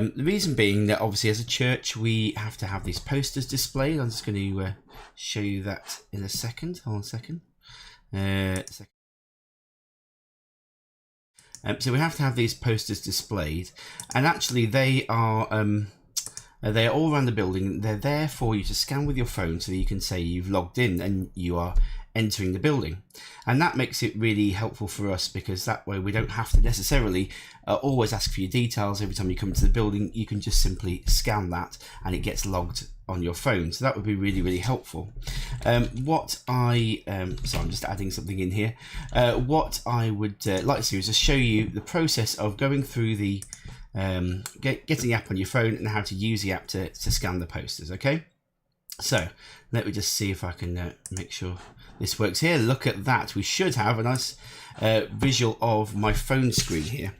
The reason being that obviously as a church we have to have these posters displayed. I'm just going to show you that in a second. Hold on a second. So we have to have these posters displayed, and actually they are all around the building. They're there for you to scan with your phone so that you can say you've logged in and you are entering the building. And that makes it really helpful for us, because that way we don't have to necessarily always ask for your details every time you come into the building. You can just simply scan that and it gets logged on your phone. So that would be really, really helpful. So I'm just adding something in here. What I would like to do is just show you the process of going through the getting the app on your phone and how to use the app to scan the posters. Okay, so let me just see if I can make sure this works here. Look at that. We should have a nice visual of my phone screen here.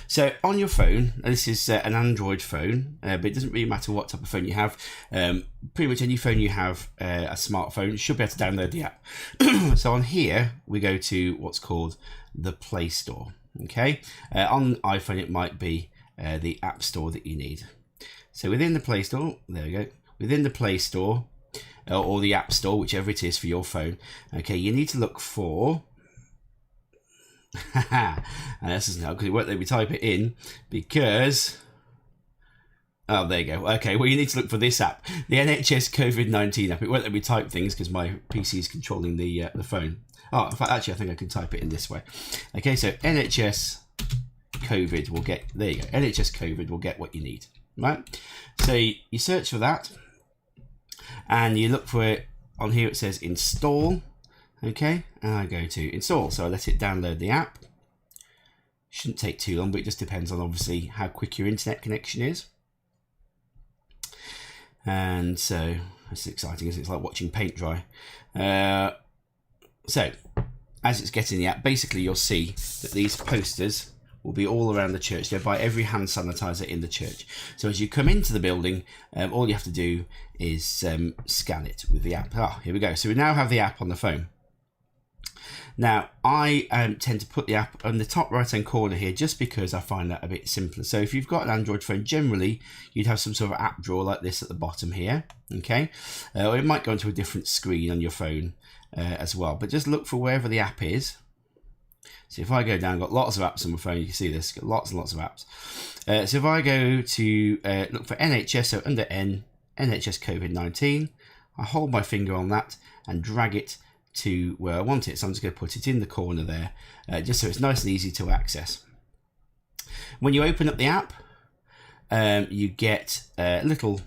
So on your phone, this is an Android phone, but it doesn't really matter what type of phone you have. Pretty much any phone you have, a smartphone, you should be able to download the app. So on here, we go to what's called the Play Store. Okay, on iPhone it might be the App Store that you need. So within the Play Store, there we go. Within the Play Store or the App Store, whichever it is for your phone. Okay, you need to look for. This isn't because it won't let me type it in because. Oh, there you go. Okay, well, you need to look for this app, the NHS COVID-19 app. It won't let me type things because my PC is controlling the phone. Oh, in fact, actually, I think I can type it in this way. Okay, so NHS COVID will get, there you go, NHS COVID will get what you need, right? So you search for that and you look for it. On here it says install, okay, and I go to install. So I let it download the app. Shouldn't take too long, but it just depends on obviously how quick your internet connection is. And so it's exciting, isn't it? It's like watching paint dry. So as it's getting the app, basically you'll see that these posters will be all around the church. They're by every hand sanitizer in the church. So as you come into the building, all you have to do is scan it with the app. Here we go. So we now have the app on the phone. Now, I tend to put the app on the top right-hand corner here just because I find that a bit simpler. So if you've got an Android phone, generally, you'd have some sort of app drawer like this at the bottom here, okay? Or it might go into a different screen on your phone as well. But just look for wherever the app is. So if I go down, I've got lots of apps on my phone. You can see this, got lots and lots of apps. So if I go to look for NHS, so under N, NHS COVID-19, I hold my finger on that and drag it to where I want it. So I'm just going to put it in the corner there, just so it's nice and easy to access. When you open up the app, you get a little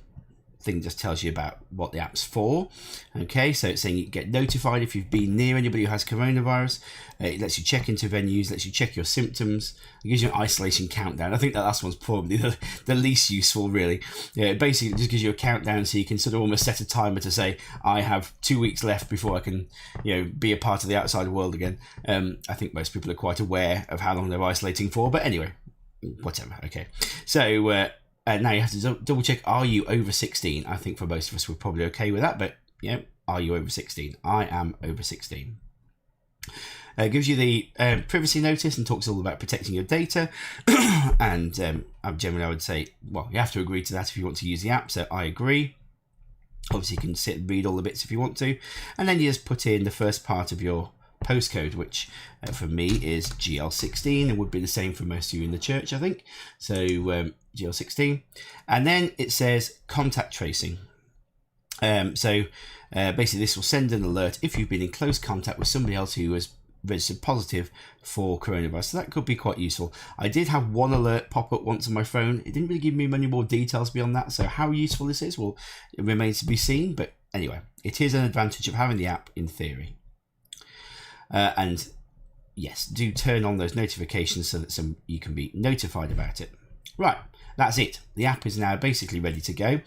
thing just tells you about what the app's for. Okay, so it's saying you get notified if you've been near anybody who has coronavirus. It lets you check into venues, lets you check your symptoms. It gives you an isolation countdown. I think that last one's probably the least useful, really. Yeah, it basically just gives you a countdown so you can sort of almost set a timer to say, I have 2 weeks left before I can, be a part of the outside world again. I think most people are quite aware of how long they're isolating for, but anyway, whatever. Okay, so now you have to double check, are you over 16? I think for most of us, we're probably okay with that, but are you over 16? I am over 16. It gives you the privacy notice and talks all about protecting your data. And generally, I would say, well, you have to agree to that if you want to use the app, so I agree. Obviously, you can sit and read all the bits if you want to. And then you just put in the first part of your postcode, which for me is GL16 and would be the same for most of you in the church, I think. So GL16, and then it says contact tracing. So basically this will send an alert if you've been in close contact with somebody else who has registered positive for coronavirus. So that could be quite useful. I did have one alert pop up once on my phone. It didn't really give me many more details beyond that, so how useful this is, well, it remains to be seen. But anyway, it is an advantage of having the app in theory. And yes, do turn on those notifications so that you can be notified about it. Right, that's it. The app is now basically ready to go.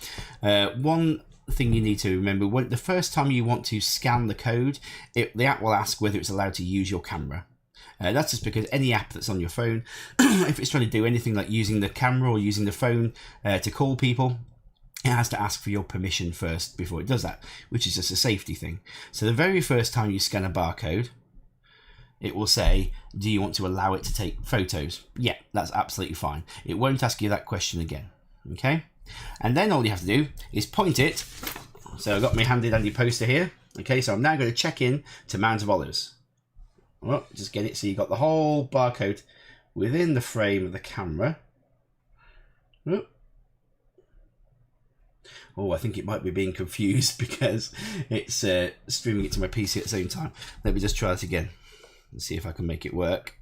One thing you need to remember, the first time you want to scan the code, the app will ask whether it's allowed to use your camera. That's just because any app that's on your phone, if it's trying to do anything like using the camera or using the phone to call people, it has to ask for your permission first before it does that, which is just a safety thing. So the very first time you scan a barcode, it will say, do you want to allow it to take photos? Yeah, that's absolutely fine. It won't ask you that question again. Okay, and then all you have to do is point it. So I've got my handy dandy poster here. Okay, so I'm now going to check in to Mount of Olives. Well, just get it so you've got the whole barcode within the frame of the camera. Oh, I think it might be being confused because it's streaming it to my PC at the same time. Let me just try it again and see if I can make it work.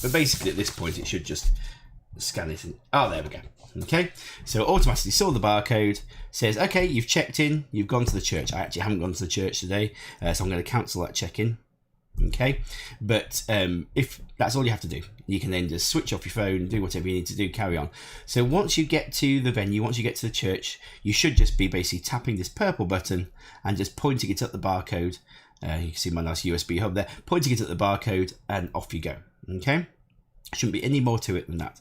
But basically at this point it should just scan it. Oh, there we go. Okay, so it automatically saw the barcode, says, okay, you've checked in, you've gone to the church. I actually haven't gone to the church today, so I'm going to cancel that check-in. Okay, but if that's all you have to do, you can then just switch off your phone, do whatever you need to do, carry on. So once you get to the venue, once you get to the church, you should just be basically tapping this purple button and just pointing it at the barcode. You can see my nice USB hub there, pointing it at the barcode, and off you go. Okay, shouldn't be any more to it than that.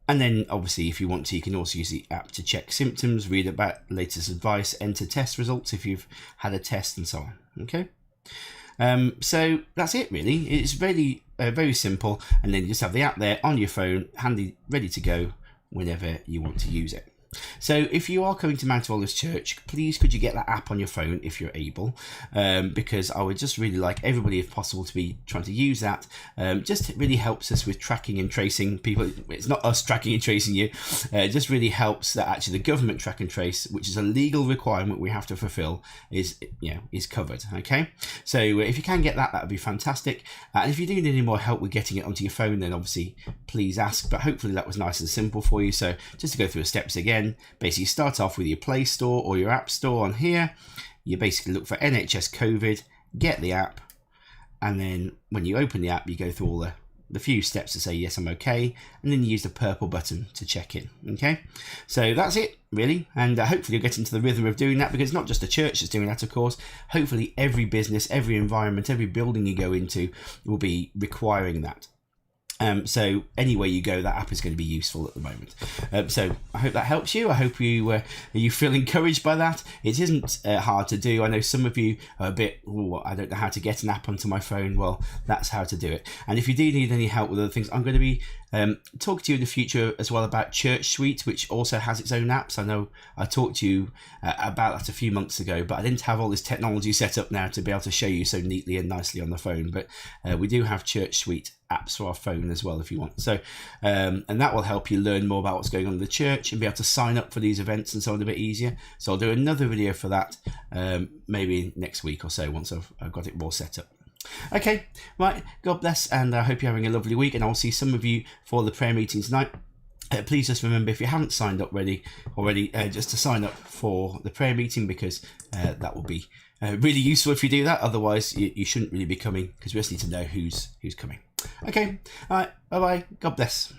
And then obviously if you want to, you can also use the app to check symptoms, read about latest advice, enter test results if you've had a test, and so on. Okay, so that's it really. It's really very simple, and then you just have the app there on your phone, handy, ready to go whenever you want to use it. So if you are coming to Mount of Olives Church, please could you get that app on your phone if you're able, because I would just really like everybody, if possible, to be trying to use that. Just really helps us with tracking and tracing people. It's not us tracking and tracing you. It just really helps that actually the government track and trace, which is a legal requirement we have to fulfill, is covered. Okay, so if you can get that, that would be fantastic. And if you do need any more help with getting it onto your phone, then obviously please ask. But hopefully that was nice and simple for you. So just to go through the steps again. Basically start off with your Play Store or your App Store on here. You basically look for NHS COVID, get the app, and then when you open the app you go through all the few steps to say yes, I'm okay, and then you use the purple button to check in. Okay, so that's it really, and hopefully you'll get into the rhythm of doing that, because it's not just the church that's doing that, of course. Hopefully every business, every environment, every building you go into will be requiring that. So anywhere you go, that app is going to be useful at the moment. So I hope that helps you. I hope you feel encouraged by that. It isn't hard to do. I know some of you are a bit, I don't know how to get an app onto my phone. Well, that's how to do it. And if you do need any help with other things, I'm going to be talking to you in the future as well about Church Suite, which also has its own apps. I know I talked to you about that a few months ago, but I didn't have all this technology set up now to be able to show you so neatly and nicely on the phone. But we do have Church Suite apps for our phone as well if you want. So and that will help you learn more about what's going on in the church and be able to sign up for these events and so on a bit easier. So I'll do another video for that maybe next week or so once I've got it more set up. Okay, right, God bless, and I hope you're having a lovely week, and I'll see some of you for the prayer meeting tonight. Please just remember, if you haven't signed up already, just to sign up for the prayer meeting, because that will be really useful if you do that. Otherwise you shouldn't really be coming, because we just need to know who's coming. Okay, all right, bye bye, God bless.